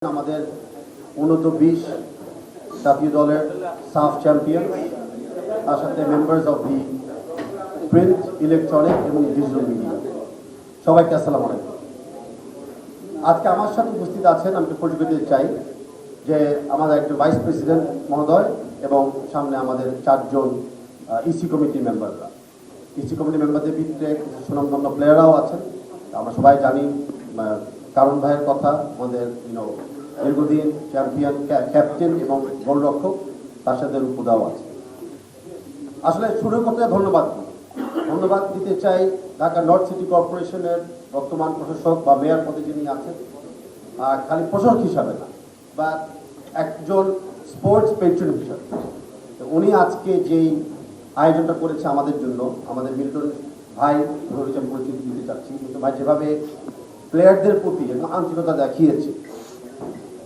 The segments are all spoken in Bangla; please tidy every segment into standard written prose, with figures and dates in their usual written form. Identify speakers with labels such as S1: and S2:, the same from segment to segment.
S1: আমাদের U20 জাতীয় দলের সাফ চ্যাম্পিয়ন, তার সাথে members of the print, electronic এবং ডিজিটাল মিডিয়া, সবাইকে আসসালামু আলাইকুম। আজকে আমার সাথে উপস্থিত আছেন, আমি পরিচয় দিতে চাই যে আমাদের একজন ভাইস প্রেসিডেন্ট মহোদয় এবং সামনে আমাদের 4 জন ইসি কমিটির মেম্বাররা। ইসি কমিটি মেম্বারদের ভিতরে সুনামধন্য প্লেয়াররাও আছেন। আমরা সবাই জানি কারণ ভাইয়ের কথা, আমাদের দীর্ঘদিন চ্যাম্পিয়ন ক্যাপ্টেন এবং গোলরক্ষক, তার সাথে রূপদাও আছে। আসলে শুরু করতে ধন্যবাদ দিতে চাই ঢাকা নর্থ সিটি কর্পোরেশনের বর্তমান প্রশাসক বা মেয়র পদে যিনি আছেন, খালি প্রশাসক হিসাবে না, বা একজন স্পোর্টস পেট্রন হিসাবে। উনি আজকে যেই আয়োজনটা করেছে আমাদের জন্য, আমাদের মিল্টন ভাই আমি পরিচিতি দিতে চাচ্ছি। মিল্টন ভাই যেভাবে প্লেয়ারদের প্রতি আন্তরিকতা দেখিয়েছে,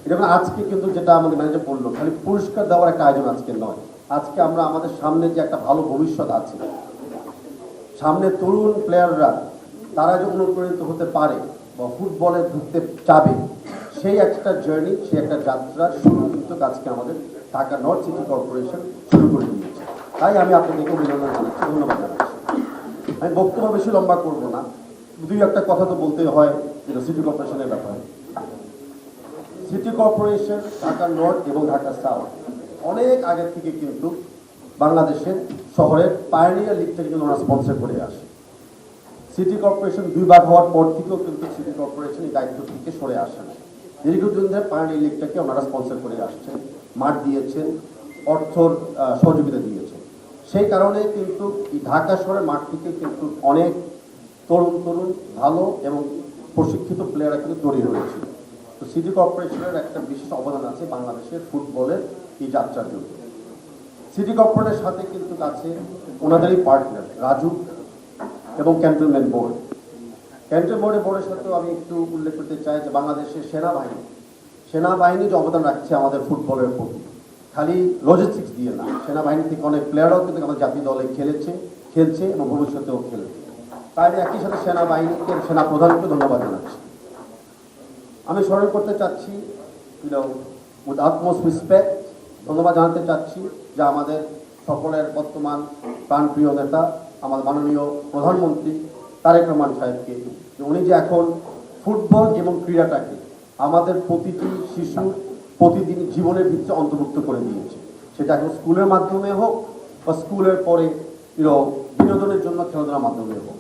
S1: এটা আজকে কিন্তু যেটা আমাদের ম্যানেজার বললো, খালি পুরস্কার দেওয়ার একটা আয়োজন আজকে নয়। আজকে আমরা আমাদের সামনে যে একটা ভালো ভবিষ্যৎ আছে, সামনে তরুণ প্লেয়াররা তারা যে অনুপ্রাণিত হতে পারে বা ফুটবলে ঢুকতে চাবে, সেই একটা জার্নি, সেই একটা যাত্রা শুরু কিন্তু আজকে আমাদের ঢাকা নর্থ সিটি কর্পোরেশন শুরু করে দিয়েছে। তাই আমি আপনাদেরকে অভিনন্দন জানাচ্ছি, ধন্যবাদ জানাচ্ছি। আমি বক্তব্য বেশি লম্বা করবো না, দুই একটা কথা তো বলতে হয় সিটি কর্পোরেশনের ব্যাপারে। সিটি কর্পোরেশন ঢাকা নর্থ এবং ঢাকা সাউথ অনেক আগের থেকে কিন্তু বাংলাদেশের শহরের পায়োনিয়ার লিগ থেকে কিন্তু ওরা স্পন্সর করে আসে। সিটি কর্পোরেশন 2 ভাগ হওয়ার পর থেকেও কিন্তু সিটি কর্পোরেশন এই দায়িত্ব থেকে সরে আসেন। দীর্ঘদিন ধরে পায়োনিয়ার লিগটাকে ওনারা স্পন্সর করে আসছেন, মাঠ দিয়েছেন, অর্থর সহযোগিতা দিয়েছেন। সেই কারণে কিন্তু এই ঢাকা শহরের মাঠ থেকে কিন্তু অনেক তরুণ ভালো এবং প্রশিক্ষিত প্লেয়াররা কিন্তু তৈরি হয়েছে। তো সিটি কর্পোরেশনের একটা বিশেষ অবদান আছে বাংলাদেশের ফুটবলের এই যাত্রার জন্য। সিটি কর্পোরেশনের সাথে কিন্তু আছে ওনাদেরই পার্টনার রাজু এবং ক্যান্টনমেন্ট বোর্ড। ক্যান্টনমেন্ট বোর্ডের সাথেও আমি একটু উল্লেখ করতে চাই যে বাংলাদেশের সেনাবাহিনী যে অবদান রাখছে আমাদের ফুটবলের প্রতি, খালি লজিস্টিক্স দিয়ে না, সেনাবাহিনী থেকে অনেক প্লেয়াররাও কিন্তু আমাদের জাতীয় দলে খেলছে এবং ভবিষ্যতেও খেলছে। তাই একই সাথে সেনাবাহিনীকে, সেনা প্রধানকে ধন্যবাদ জানাচ্ছি। আমি স্মরণ করতে চাচ্ছি উইথ আটমোস্ট রেসপেক্ট, ধন্যবাদ জানাতে চাচ্ছি যে আমাদের সকলের বর্তমান প্রাণপ্রিয় নেতা, আমাদের মাননীয় প্রধানমন্ত্রী তারেক রহমান সাহেবকে, উনি যে এখন ফুটবল এবং ক্রীড়াটাকে আমাদের প্রতিটি শিশুর প্রতিদিন জীবনের ভিত্তিতে অন্তর্ভুক্ত করে দিয়েছে। সেটা এখন স্কুলের মাধ্যমে হোক বা স্কুলের পরে বিনোদনের জন্য খেলাধুলার মাধ্যমে হোক।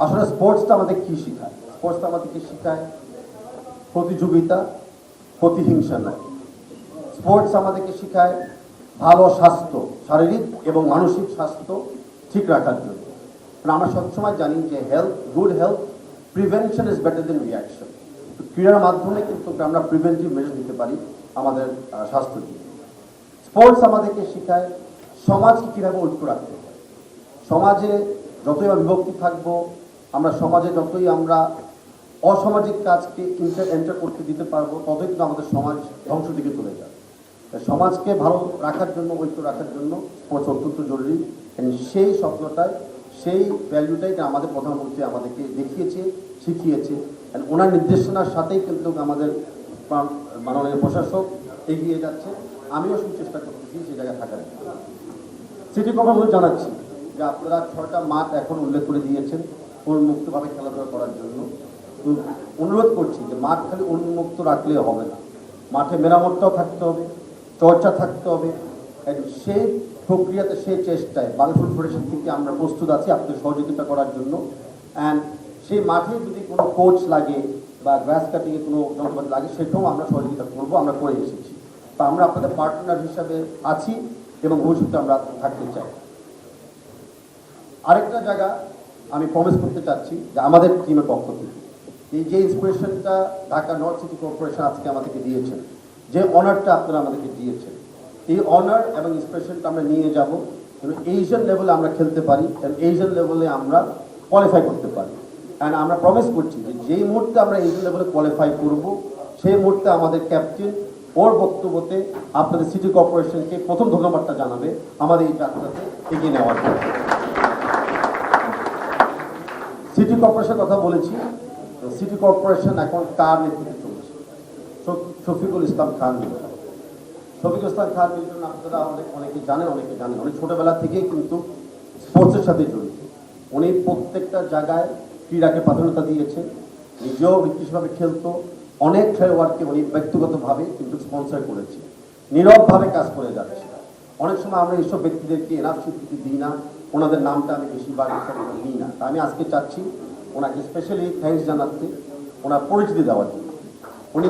S1: আসলে স্পোর্টসটা আমাদের কী শেখায়? স্পোর্টসটা আমাদেরকে শেখায় প্রতিযোগিতা, প্রতিহিংসা নয়। স্পোর্টস আমাদেরকে শেখায় ভালো স্বাস্থ্য, শারীরিক এবং মানসিক স্বাস্থ্য ঠিক রাখার জন্য। আমরা সবসময় জানি যে good health prevention is better then reaction. ক্রীড়ার মাধ্যমে কিন্তু আমরা প্রিভেন্টিভ মেজার দিতে পারি আমাদের স্বাস্থ্যকে। স্পোর্টস আমাদেরকে শেখায় সমাজকে কীভাবে ঐক্য রাখতে হয়। সমাজে যতই আমরা বিভক্তি থাকবো, আমরা সমাজে যতই আমরা অসামাজিক কাজকে এন্টার করতে দিতে পারবো, ততই কিন্তু আমাদের সমাজ ধ্বংস দিকে চলে যাবে। সমাজকে ভালো রাখার জন্য, ঐক্য রাখার জন্য স্পোর্টস অত্যন্ত জরুরি। সেই স্বপ্নটাই, সেই ভ্যালুটাই আমাদের প্রধানমন্ত্রী আমাদেরকে দেখিয়েছে, শিখিয়েছে। ওনার নির্দেশনার সাথেই কিন্তু আমাদের মাননীয় প্রশাসক এগিয়ে যাচ্ছে। আমিও সুচেষ্টা করতেছি সেই জায়গায় থাকার। সিটি কর্পোরেশন জানাচ্ছি যে আপনারা 6টা মাঠ এখন উল্লেখ করে দিয়েছেন উন্মুক্তভাবে খেলাধুলা করার জন্য। অনুরোধ করছি যে মাঠ খালি উন্মুক্ত রাখলে হবে না, মাঠে মেরামতটাও থাকতে হবে, চর্চা থাকতে হবে। সেই প্রক্রিয়াতে, সেই চেষ্টায় বাংলাদেশ ফেডারেশন থেকে আমরা প্রস্তুত আছি আপনাদের সহযোগিতা করার জন্য। অ্যান্ড সেই মাঠে যদি কোনো কোচ লাগে বা গ্রাস কাটিংয়ে কোনো যন্ত্রপাতি লাগে, সেটাও আমরা সহযোগিতা করবো, আমরা করে এসেছি। তো আমরা আপনাদের পার্টনার হিসাবে আছি এবং ভবিষ্যতে আমরা থাকতে চাই। আরেকটা জায়গা আমি প্রমিস করতে চাচ্ছি যে আমাদের টিমের পক্ষ থেকে এই যে ইন্সপিরেশনটা ঢাকা নর্থ সিটি কর্পোরেশন আজকে আমাদেরকে দিয়েছেন, যে অনারটা আপনারা আমাদেরকে দিয়েছেন, এই অনার এবং ইন্সপিরেশনটা আমরা নিয়ে যাব এবং এশিয়ান লেভেলে আমরা খেলতে পারি এবং এশিয়ান লেভেলে আমরা কোয়ালিফাই করতে পারি। অ্যান্ড আমরা প্রমিস করছি যে যেই মুহূর্তে আমরা এশিয়ান লেভেলে কোয়ালিফাই করব, সেই মুহূর্তে আমাদের ক্যাপ্টেন ওর বক্তব্যতে আপনাদের সিটি কর্পোরেশনকে প্রথম ধন্যবাদটা জানাবে আমাদের এই যাত্রাতে এগিয়ে নেওয়ার জন্য। সিটি কর্পোরেশনের কথা বলেছি, সিটি কর্পোরেশন এখন কার নেতৃত্বে চলছে? শফিকুল ইসলাম খান মিলন। শফিকুল ইসলাম খান মিলন আপনারা অনেকে জানেন, অনেক ছোটবেলা থেকেই কিন্তু স্পোর্টসের সাথে জড়িত। উনি প্রত্যেকটা জায়গায় ক্রীড়াকে প্রাধান্যতা দিয়েছে, নিজেও নির্দিষ্টভাবে খেলতো, অনেক খেলোয়াড়কে উনি ব্যক্তিগতভাবে কিন্তু স্পন্সর করেছে, নীরবভাবে কাজ করে যাচ্ছে। অনেক সময় আমরা এইসব ব্যক্তিদেরকে এনাফ স্বীকৃতি দিই না, ওনাদের নামটা আমি বেশিরভাগ নিই না। তা আমি আজকে চাচ্ছি ওনাকে স্পেশালি থ্যাঙ্কস জানাতে, ওনার পরিচিতি দেওয়ার জন্য। উনি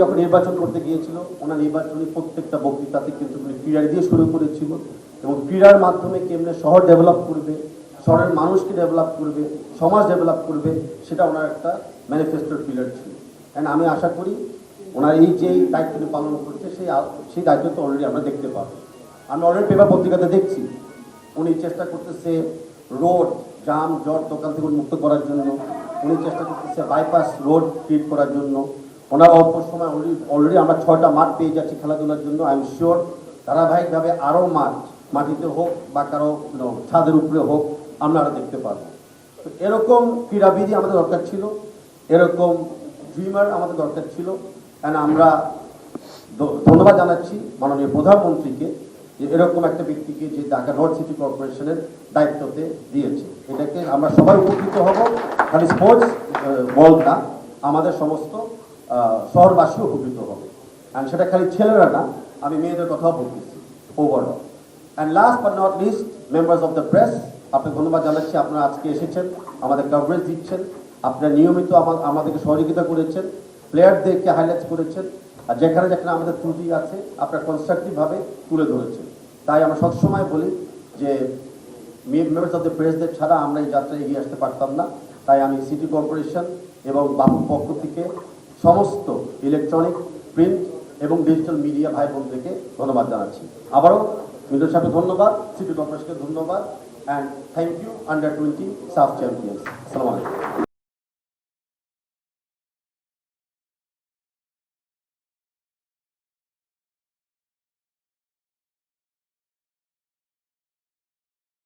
S1: যখন নির্বাচন করতে গিয়েছিল, ওনার নির্বাচনী প্রত্যেকটা বক্তৃতাতে কিন্তু উনি ক্রীড়া দিয়ে শুরু করেছিল, এবং ক্রীড়ার মাধ্যমে কেমনে শহর ডেভেলপ করবে, শহরের মানুষকে ডেভেলপ করবে, সমাজ ডেভেলপ করবে, সেটা ওনার একটা ম্যানিফেস্টোর পিলার ছিল। অ্যান্ড আমি আশা করি ওনার এই যে দায়িত্বটি পালন করছে সেই দায়িত্ব তো অলরেডি আমরা দেখতে পাবো। আমি অলরেডি পেপার পত্রিকাতে দেখছি উনি চেষ্টা করতেছে রোড জাম জট দোকান থেকে মুক্ত করার জন্য, উনি চেষ্টা করতেছে বাইপাস রোড ক্রিয়েট করার জন্য। ওনার অল্প সময় অলরেডি আমরা 6টা মাঠ পেয়ে যাচ্ছি খেলাধুলার জন্য। আই এম শিওর ধারাবাহিকভাবে আরও মাটিতে হোক বা কারো ছাদের উপরে হোক আমরা আরও দেখতে পারবো। তো এরকম ক্রীড়াবিদই আমাদের দরকার ছিল, এরকম ড্রিমার আমাদের দরকার ছিল। অ্যান্ড আমরা ধন্যবাদ জানাচ্ছি মাননীয় প্রধানমন্ত্রীকে যে এরকম একটা ব্যক্তিকে যে ঢাকা নর্থ সিটি কর্পোরেশনের দায়িত্বতে দিয়েছে। এটাকে আমরা সবাই উপকৃত হব, খালি স্পোর্টস বল না, আমাদের সমস্ত শহরবাসীও উপকৃত হবে। অ্যান্ড সেটা খালি ছেলেরা না, আমি মেয়েদের কথাও বলতেছি overall. And last but not list, members of the press, আপনাকে ধন্যবাদ জানাচ্ছি। আপনারা আজকে এসেছেন, আমাদের কভারেজ দিচ্ছেন, আপনারা নিয়মিত আমাদেরকে সহযোগিতা করেছেন, প্লেয়ারদেরকে হাইলাইট করেছেন, আর যেখানে যেখানে আমাদের ত্রুটি আছে আপনারা কনস্ট্রাকটিভভাবে তুলে ধরেছেন। তাই আমরা সবসময় বলি যে মেম্বার্স অফ দ্য প্রেসদের ছাড়া আমরা এই যাত্রায় এগিয়ে আসতে পারতাম না। তাই আমি সিটি কর্পোরেশন এবং বাপুর পক্ষ থেকে সমস্ত ইলেকট্রনিক, প্রিন্ট এবং ডিজিটাল মিডিয়া ভাই বোনদেরকে ধন্যবাদ জানাচ্ছি। আবারও মিলন সাহেবকে ধন্যবাদ, সিটি কর্পোরেশনকে ধন্যবাদ, অ্যান্ড থ্যাংক ইউ আন্ডার 20 সাফ চ্যাম্পিয়ন্স। আসসালামু আলাইকুম।